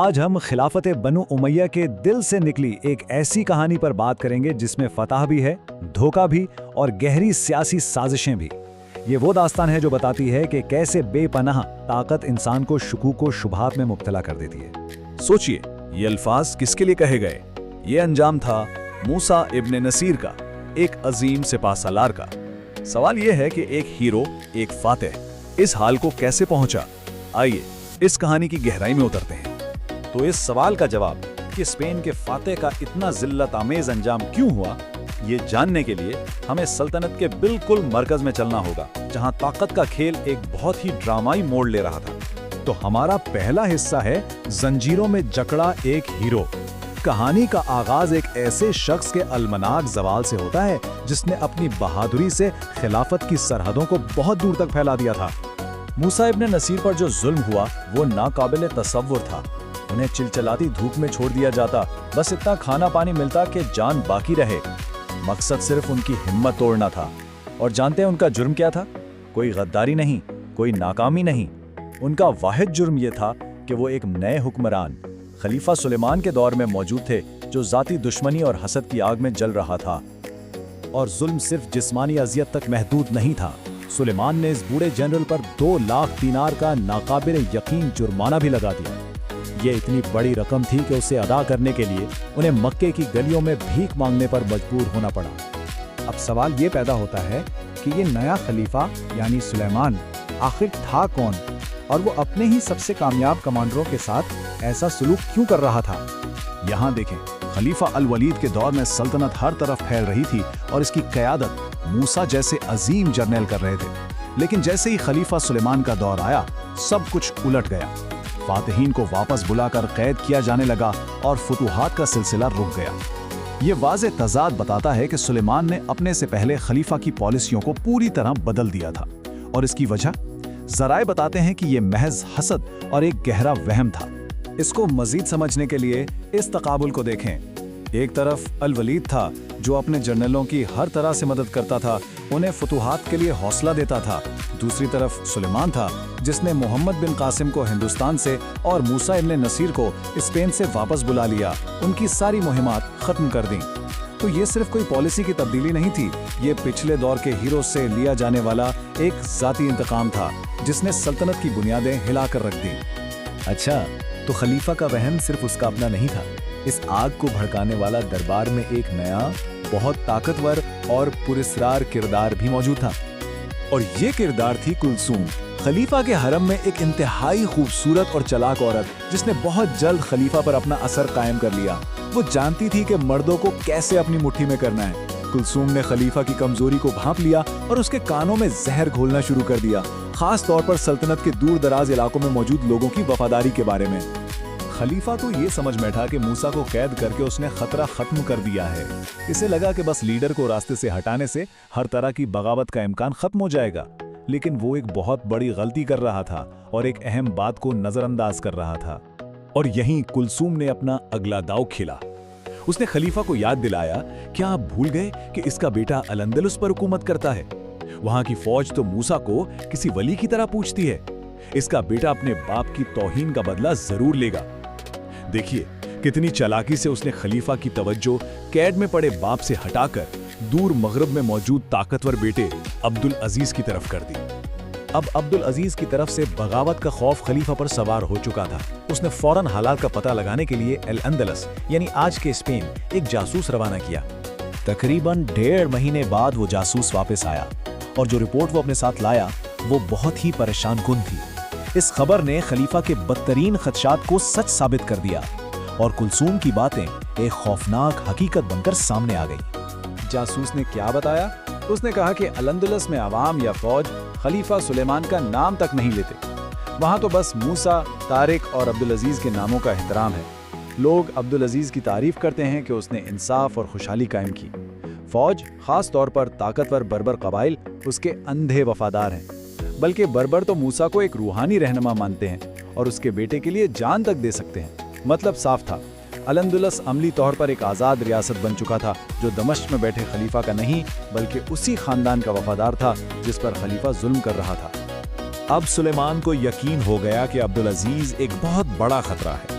آج ہم خلافت بنو امیہ کے دل سے نکلی ایک ایسی کہانی پر بات کریں گے جس میں فتح بھی ہے، دھوکہ بھی اور گہری سیاسی سازشیں بھی۔ یہ وہ داستان ہے جو بتاتی ہے کہ کیسے بے پناہ طاقت انسان کو شکوک و شبہات میں مبتلا کر دیتی ہے۔ سوچئے، یہ الفاظ کس کے لیے کہے گئے؟ یہ انجام تھا موسیٰ ابن نصیر کا، ایک عظیم سپہ سالار کا۔ سوال یہ ہے کہ ایک ہیرو، ایک فاتح، اس حال کو کیسے پہنچا؟ آئیے اس کہانی کی گہرائی میں اترتے ہیں۔ تو اس سوال کا جواب کہ اسپین کے فاتح کا اتنا ذلت آمیز انجام کیوں ہوا، یہ جاننے کے لیے ہمیں سلطنت کے بالکل مرکز میں چلنا ہوگا، جہاں طاقت کا کھیل ایک بہت ہی ڈرامائی موڑ لے رہا تھا۔ تو ہمارا پہلا حصہ ہے زنجیروں میں جکڑا ایک ہیرو۔ کہانی کا آغاز ایک ایسے شخص کے المناک زوال سے ہوتا ہے جس نے اپنی بہادری سے خلافت کی سرحدوں کو بہت دور تک پھیلا دیا تھا۔ موسیٰ ابن نصیر پر جو ظلم ہوا وہ ناقابل تصور تھا۔ انہیں چلچلاتی دھوپ میں چھوڑ دیا جاتا، بس اتنا کھانا پانی ملتا کہ جان باقی رہے۔ مقصد صرف ان کی ہمت توڑنا تھا۔ اور جانتے ہیں ان کا جرم کیا تھا؟ کوئی غداری نہیں، کوئی ناکامی نہیں۔ ان کا واحد جرم یہ تھا کہ وہ ایک نئے حکمران خلیفہ سلیمان کے دور میں موجود تھے، جو ذاتی دشمنی اور حسد کی آگ میں جل رہا تھا۔ اور ظلم صرف جسمانی اذیت تک محدود نہیں تھا۔ سلیمان نے اس بوڑھے جنرل پر 2 لاکھ دینار کا ناقابل یقین جرمانہ بھی لگا دیا۔ یہ اتنی بڑی رقم تھی کہ اسے ادا کرنے کے لیے انہیں مکے کی گلیوں میں بھیک مانگنے پر مجبور ہونا پڑا۔ اب سوال یہ پیدا ہوتا ہے کہ یہ نیا خلیفہ یعنی سلیمان آخر تھا کون، اور وہ اپنے ہی سب سے کامیاب کمانڈروں کے ساتھ ایسا سلوک کیوں کر رہا تھا؟ یہاں دیکھیں، خلیفہ الولید کے دور میں سلطنت ہر طرف پھیل رہی تھی اور اس کی قیادت موسیٰ جیسے عظیم جرنیل کر رہے تھے۔ لیکن جیسے ہی خلیفہ سلیمان کا دور آیا، سب کچھ الٹ گیا۔ فاتحین کو واپس بلا کر قید کیا جانے لگا اور فتوحات کا سلسلہ رک گیا۔ یہ واضح تضاد بتاتا ہے کہ سلیمان نے اپنے سے پہلے خلیفہ کی پالیسیوں کو پوری طرح بدل دیا تھا، اور اس کی وجہ ذرائع بتاتے ہیں کہ یہ محض حسد اور ایک گہرا وہم تھا۔ اس کو مزید سمجھنے کے لیے اس تقابل کو دیکھیں۔ ایک طرف الولید تھا جو اپنے جرنیلوں کی ہر طرح سے مدد کرتا تھا، انہیں فتوحات کے لیے حوصلہ دیتا تھا۔ دوسری طرف سلیمان تھا جس نے محمد بن قاسم کو ہندوستان سے اور موسیٰ ابن نصیر کو اسپین سے واپس بلا لیا، ان کی ساری مہمات ختم کر دیں۔ تو یہ صرف کوئی پالیسی کی تبدیلی نہیں تھی، یہ پچھلے دور کے ہیرو سے لیا جانے والا ایک ذاتی انتقام تھا جس نے سلطنت کی بنیادیں ہلا کر رکھ دیں۔ اچھا، تو خلیفہ کا وہم صرف اس کا اپنا نہیں تھا، اس آگ کو بھڑکانے والا دربار میں ایک نیا، بہت طاقتور اور پراسرار کردار بھی موجود تھا۔ اور یہ کردار تھی کلثوم، خلیفہ کے حرم میں ایک انتہائی خوبصورت اور چلاک عورت جس نے بہت جلد خلیفہ پر اپنا اثر قائم کر لیا۔ وہ جانتی تھی کہ مردوں کو کیسے اپنی مٹھی میں کرنا ہے۔ کلثوم نے خلیفہ کی کمزوری کو بھانپ لیا اور اس کے کانوں میں زہر گھولنا شروع کر دیا، خاص طور پر سلطنت کے دور دراز علاقوں میں موجود لوگوں کی وفاداری کے بارے میں۔ خلیفہ تو یہ سمجھ بیٹھا کہ موسیٰ کو قید کر کے اس نے خطرہ ختم کر دیا ہے۔ اسے لگا کہ بس لیڈر کو راستے سے ہٹانے سے ہر طرح کی بغاوت کا امکان ختم ہو جائے گا، لیکن وہ ایک بہت بڑی غلطی کر رہا تھا اور ایک اہم بات کو نظر انداز کر رہا تھا۔ اور یہیں کلثوم نے اپنا اگلا داؤ کھیلا۔ اس نے خلیفہ کو یاد دلایا، کیا آپ بھول گئے کہ اس کا بیٹا الاندلس پر حکومت کرتا ہے؟ وہاں کی فوج تو موسیٰ کو کسی ولی کی طرح پوچھتی ہے۔ اس کا بیٹا اپنے باپ کی توہین کا بدلہ ضرور لے گا۔ دیکھیے کتنی چالاکی سے اس نے خلیفہ کی توجہ قید میں پڑے باپ سے ہٹا کر دور مغرب میں موجود طاقتور بیٹے عبدالعزیز کی طرف کر دی۔ اب عبدالعزیز کی طرف سے بغاوت کا خوف خلیفہ پر سوار ہو چکا تھا۔ اس نے فوراً حالات کا پتہ لگانے کے لیے الاندلس یعنی آج کے اسپین ایک جاسوس روانہ کیا۔ تقریباً 1.5 مہینے بعد وہ جاسوس واپس آیا، اور جو رپورٹ وہ اپنے ساتھ لایا وہ بہت ہی پریشان کن تھی۔ اس خبر نے خلیفہ کے بدترین خدشات کو سچ ثابت کر دیا، اور کلثوم کی باتیں ایک خوفناک حقیقت بن کر سامنے آ گئی۔ جاسوس نے کیا بتایا؟ اس نے کہا کہ الاندلس میں عوام یا فوج خلیفہ سلیمان کا نام تک نہیں لیتے، وہاں تو بس موسیٰ، طارق اور عبدالعزیز کے ناموں کا احترام ہے۔ لوگ عبدالعزیز کی تعریف کرتے ہیں کہ اس نے انصاف اور خوشحالی قائم کی۔ فوج، خاص طور پر طاقتور بربر قبائل، اس کے اندھے وفادار ہیں، بلکہ بربر تو موسیٰ کو ایک روحانی رہنما مانتے ہیں اور اس کے بیٹے کے لیے جان تک دے سکتے ہیں۔ مطلب صاف تھا، الاندلس عملی طور پر ایک آزاد ریاست بن چکا تھا، جو دمشق میں بیٹھے خلیفہ کا نہیں بلکہ اسی خاندان کا وفادار تھا جس پر خلیفہ ظلم کر رہا تھا۔ اب سلیمان کو یقین ہو گیا کہ عبدالعزیز ایک بہت بڑا خطرہ ہے،